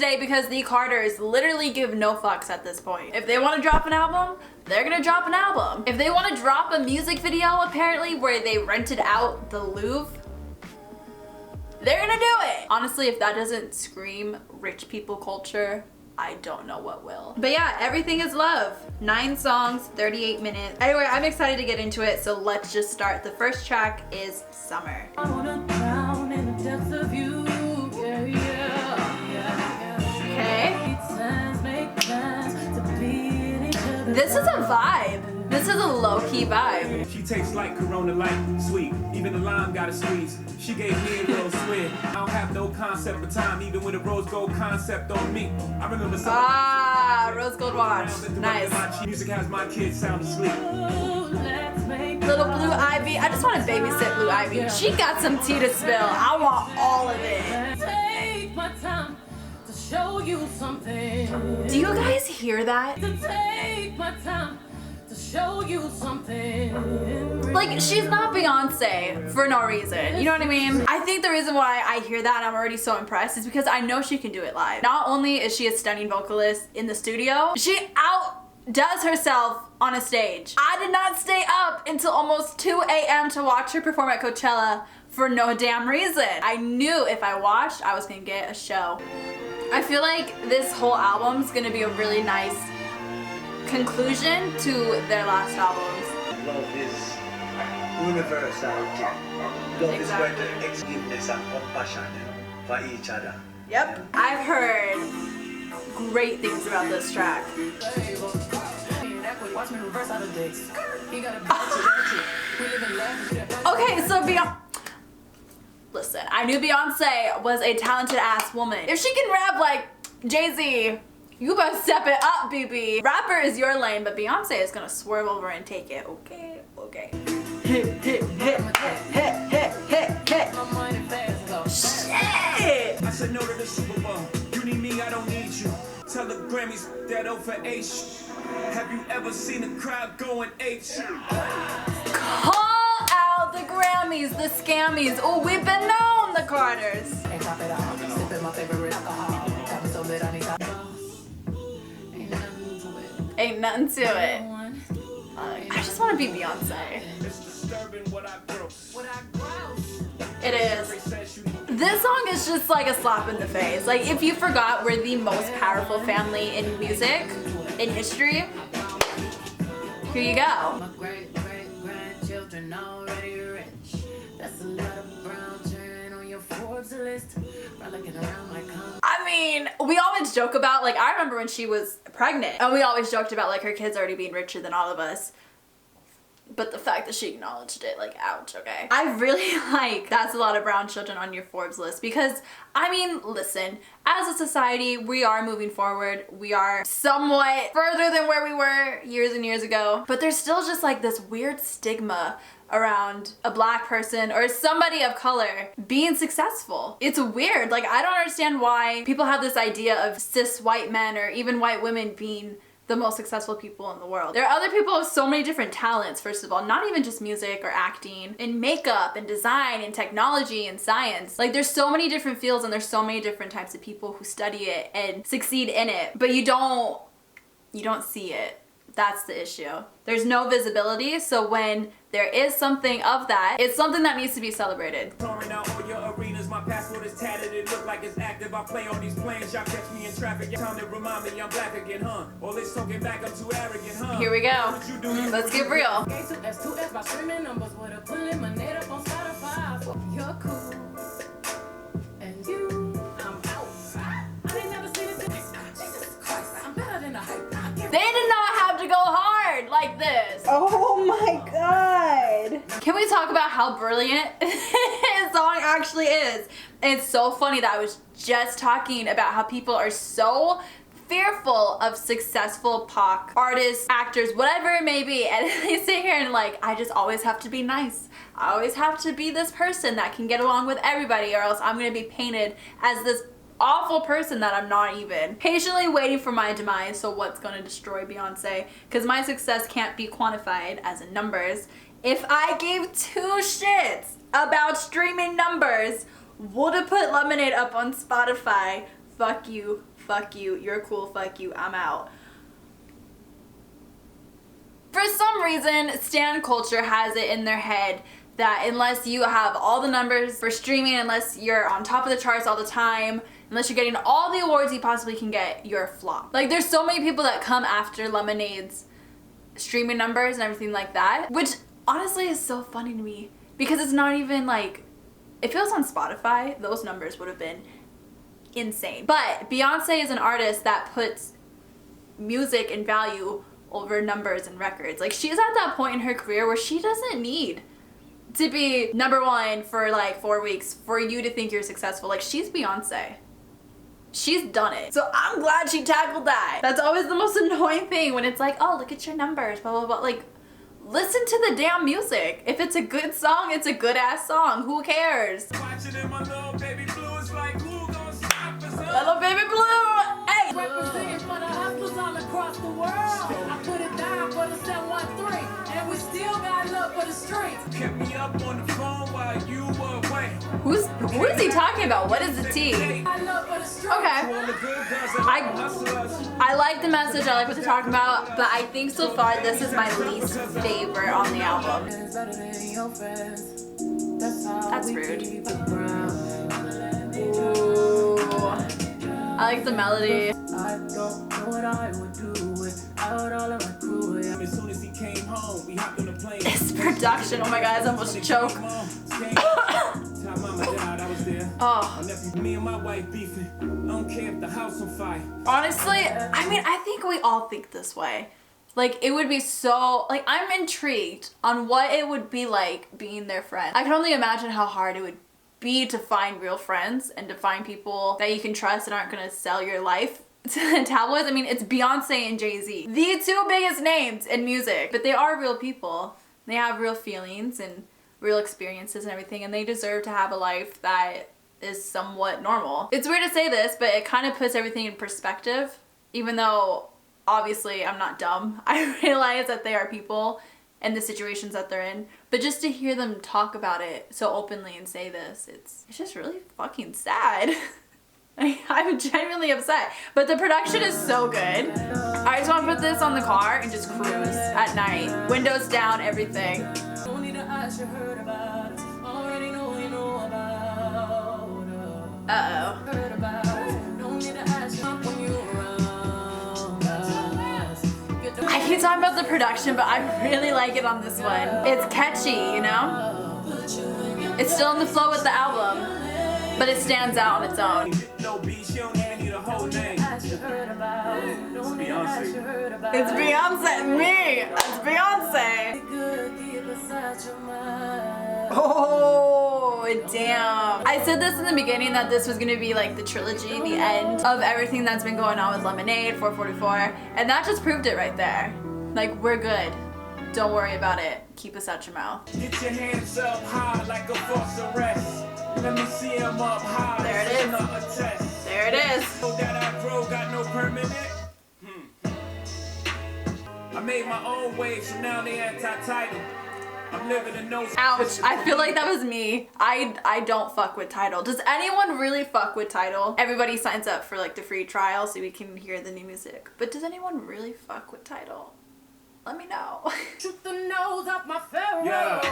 today because the Carters literally give no fucks at this point. If they want to drop an album, they're gonna drop an album. If they want to drop a music video, apparently, where they rented out the Louvre, they're gonna do it. Honestly, if that doesn't scream rich people culture, I don't know what will. But yeah, everything is love. 9 songs, 38 minutes. Anyway, I'm excited to get into it, so let's just start. The first track is Summer. I wanna drown in the depths of you. Okay. This is a vibe. This is a low-key vibe. She tastes like Corona Light, sweet. Even the lime got a squeeze. She gave me a little sweat. I don't have no concept of time, even with a rose gold concept on me. I remember something. Ah, rose gold watch. Nice. Music has my kids sound asleep. Little Blue Ivy. I just want to babysit Blue Ivy. She got some tea to spill. I want all of it. Take my time to show you something. Do you guys hear that? To take my time to show you something. Like, she's not Beyonce for no reason. You know what I mean? I think the reason why I hear that and I'm already so impressed is because I know she can do it live. Not only is she a stunning vocalist in the studio, she outdoes herself on a stage. I did not stay up until almost 2 a.m. to watch her perform at Coachella for no damn reason. I knew if I watched, I was gonna get a show. I feel like this whole album's gonna be a really nice conclusion to their last albums. Love is universality. Love is where the exuberance and compassion for each other. Yep. I've heard great things about this track. Okay, so listen, I knew Beyonce was a talented ass woman. If she can rap like JayZ, you better step it up, BB. Rapper is your lane, but Beyonce is gonna swerve over and take it. Okay, okay. Hit, hit, hit, hit, hit, hit, hit. Shit! I said no to the Super Bowl. You need me, I don't need you. Tell the Grammys that over H. Have you ever seen a crowd going H? Call out the Grammys, the scammies. Oh, we've been known, the Carters. Ain't nothing to it. I just want to be Beyonce. It is. This song is just like a slap in the face. Like, if you forgot we're the most powerful family in music, in history, here you go. My great-great-grandchildren already rich. That's a lot of brown chain on your Forbes list. I mean, we always joke about, like, I remember when she was pregnant, and we always joked about, like, her kids already being richer than all of us. But the fact that she acknowledged it, like, ouch, okay. I really like that's a lot of brown children on your Forbes list because, I mean, listen, as a society, we are moving forward. We are somewhat further than where we were years and years ago. But there's still just, like, this weird stigma around a black person or somebody of color being successful. It's weird. Like, I don't understand why people have this idea of cis white men or even white women being the most successful people in the world. There are other people with so many different talents, first of all, not even just music or acting, in makeup and design and technology and science. Like, there's so many different fields and there's so many different types of people who study it and succeed in it, but you don't see it. That's the issue. There's no visibility, so when there is something of that, it's something that needs to be celebrated. Touring out all your arenas, my passport is tatted, it look like it's active. I play on these planes, y'all catch me in traffic. Time to remind me I'm black again, huh? All this talking back, I'm too arrogant, huh? Here we go. Let's get real. You're cool. And you, I'm out. I ain't never seen it. Jesus Christ, I'm better than a hype. They did not have to go hard like this. Oh my god. Can we talk about how brilliant his song actually is? And it's so funny that I was just talking about how people are so fearful of successful pop artists, actors, whatever it may be, and they sit here and like, I just always have to be nice. I always have to be this person that can get along with everybody, or else I'm gonna be painted as this awful person that I'm not even. Patiently waiting for my demise, so what's gonna destroy Beyonce? Because my success can't be quantified as in numbers. If I gave 2 shits about streaming numbers, would have put Lemonade up on Spotify. Fuck you fuck you, you're cool, fuck you, I'm out. For some reason, stan culture has it in their head that unless you have all the numbers for streaming, unless you're on top of the charts all the time, unless you're getting all the awards you possibly can get, you're a flop. Like, there's so many people that come after Lemonade's streaming numbers and everything like that, which honestly is so funny to me because it's not even like, if it was on Spotify, those numbers would have been insane. But Beyonce is an artist that puts music and value over numbers and records. Like, she's at that point in her career where she doesn't need to be #1 for like 4 weeks for you to think you're successful. Like, she's Beyonce. She's done it. So I'm glad she tackled that. That's always the most annoying thing when it's like, oh, look at your numbers, blah, blah, blah. Like, listen to the damn music. If it's a good song, it's a good ass song. Who cares? Little baby blue is like, who gonna stop us? Little baby blue, hey! Representing for the hustlers all across the world. I put it down for the 713, and we still got love for the streets. Kept me up on the phone while you were away. Who is he talking about? What is the T? Okay. I like the message, I like what they're talking about, but I think so far this is my least favorite on the album. That's rude. Ooh. I like the melody. As soon as he came home, we hopped on the plane. This production, oh my god, I almost choke. Oh. Me and my wife beefing. I don't care if the house on fire. Honestly, I mean, I think we all think this way. Like, it would be so, like, I'm intrigued on what it would be like being their friend. I can only imagine how hard it would be to find real friends and to find people that you can trust and aren't gonna sell your life to the tabloids. I mean, it's Beyonce and JayZ, the two biggest names in music, but they are real people. They have real feelings and real experiences and everything, and they deserve to have a life that is somewhat normal. It's weird to say this, but it kind of puts everything in perspective, even though obviously I'm not dumb. I realize that they are people and the situations that they're in, but just to hear them talk about it so openly and say this, it's just really fucking sad. I'm genuinely upset, but the production is so good. I just want to put this on the car and just cruise at night, windows down, everything. Uh-oh. I keep talking about the production, but I really like it on this one. It's catchy, you know? It's still in the flow with the album, but it stands out on its own. It's Beyonce, me! It's Beyonce! Oh, damn. I said this in the beginning that this was gonna be like the trilogy, the end of everything that's been going on with Lemonade, 444, and that just proved it right there. Like, we're good. Don't worry about it. Keep us out your mouth. Get your hands up high like a false arrest. Let me see him up high. There it is. There it is. That I got no permanent. I made my own way, so now they anti-title. I'm living in no. Ouch, I feel like that was me. I don't fuck with Tidal. Does anyone really fuck with Tidal? Everybody signs up for like the free trial so we can hear the new music. But does anyone really fuck with Tidal? Let me know. Shoot the nose off my Pharaoh.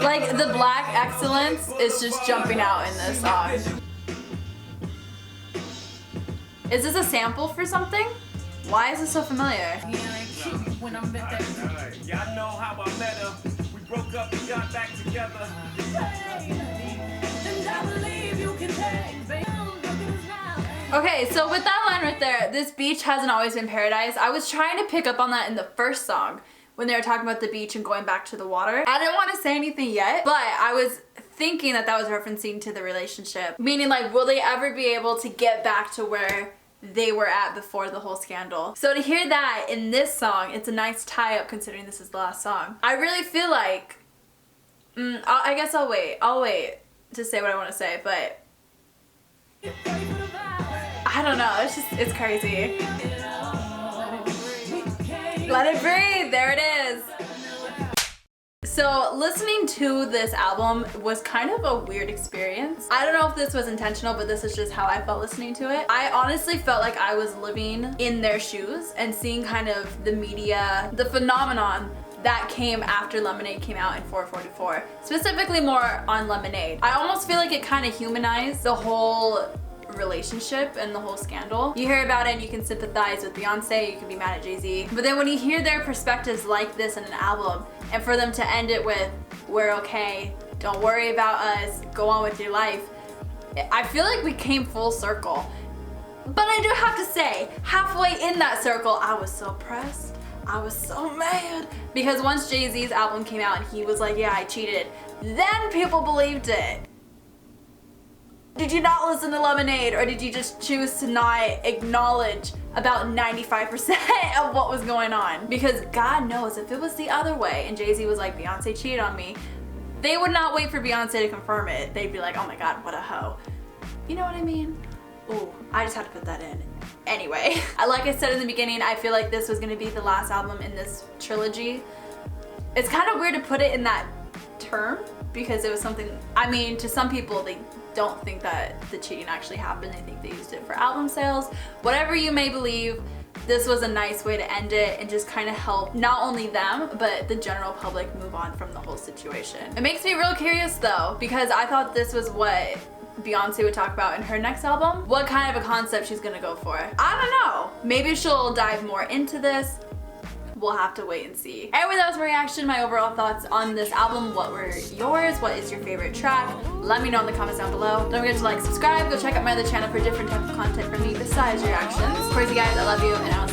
Like, the black excellence is just jumping out in this song. Is this a sample for something? Why is this so familiar? When I met that y'all know how I met her. We broke up and got back together. Okay, so with that line right there, this beach hasn't always been paradise. I was trying to pick up on that in the first song when they were talking about the beach and going back to the water. I didn't want to say anything yet, but I was thinking that that was referencing to the relationship. Meaning, like, will they ever be able to get back to where they were at before the whole scandal? So to hear that in this song, it's a nice tie-up considering this is the last song. I really feel like, I guess I'll wait to say what I want to say, but I don't know, it's crazy. Let it breathe, there it is. So listening to this album was kind of a weird experience. I don't know if this was intentional, but this is just how I felt listening to it. I honestly felt like I was living in their shoes and seeing kind of the media, the phenomenon that came after Lemonade came out in 444. Specifically more on Lemonade. I almost feel like it kind of humanized the whole relationship and the whole scandal. You hear about it and you can sympathize with Beyonce, you can be mad at JayZ. But then when you hear their perspectives like this in an album, and for them to end it with, we're okay, don't worry about us, go on with your life, I feel like we came full circle. But I do have to say, halfway in that circle, I was so pressed. I was so mad. Because once JayZ's album came out and he was like, yeah, I cheated, then people believed it. Did you not listen to Lemonade, or did you just choose to not acknowledge about 95% of what was going on? Because God knows if it was the other way and JayZ was like, Beyonce cheated on me, they would not wait for Beyonce to confirm it. They'd be like, oh my God, what a hoe. You know what I mean? Ooh, I just had to put that in. Anyway, like I said in the beginning, I feel like this was gonna be the last album in this trilogy. It's kind of weird to put it in that term because it was something, I mean, to some people, they don't think that the cheating actually happened. They think they used it for album sales. Whatever you may believe, this was a nice way to end it and just kind of help not only them, but the general public move on from the whole situation. It makes me real curious though, because I thought this was what Beyonce would talk about in her next album. What kind of a concept she's gonna go for. I don't know. Maybe she'll dive more into this. We'll have to wait and see. Anyway, that was my reaction, my overall thoughts on this album. What were yours? What is your favorite track? Let me know in the comments down below. Don't forget to like, subscribe, go check out my other channel for different types of content from me besides reactions. Of course, you guys, I love you, and I'll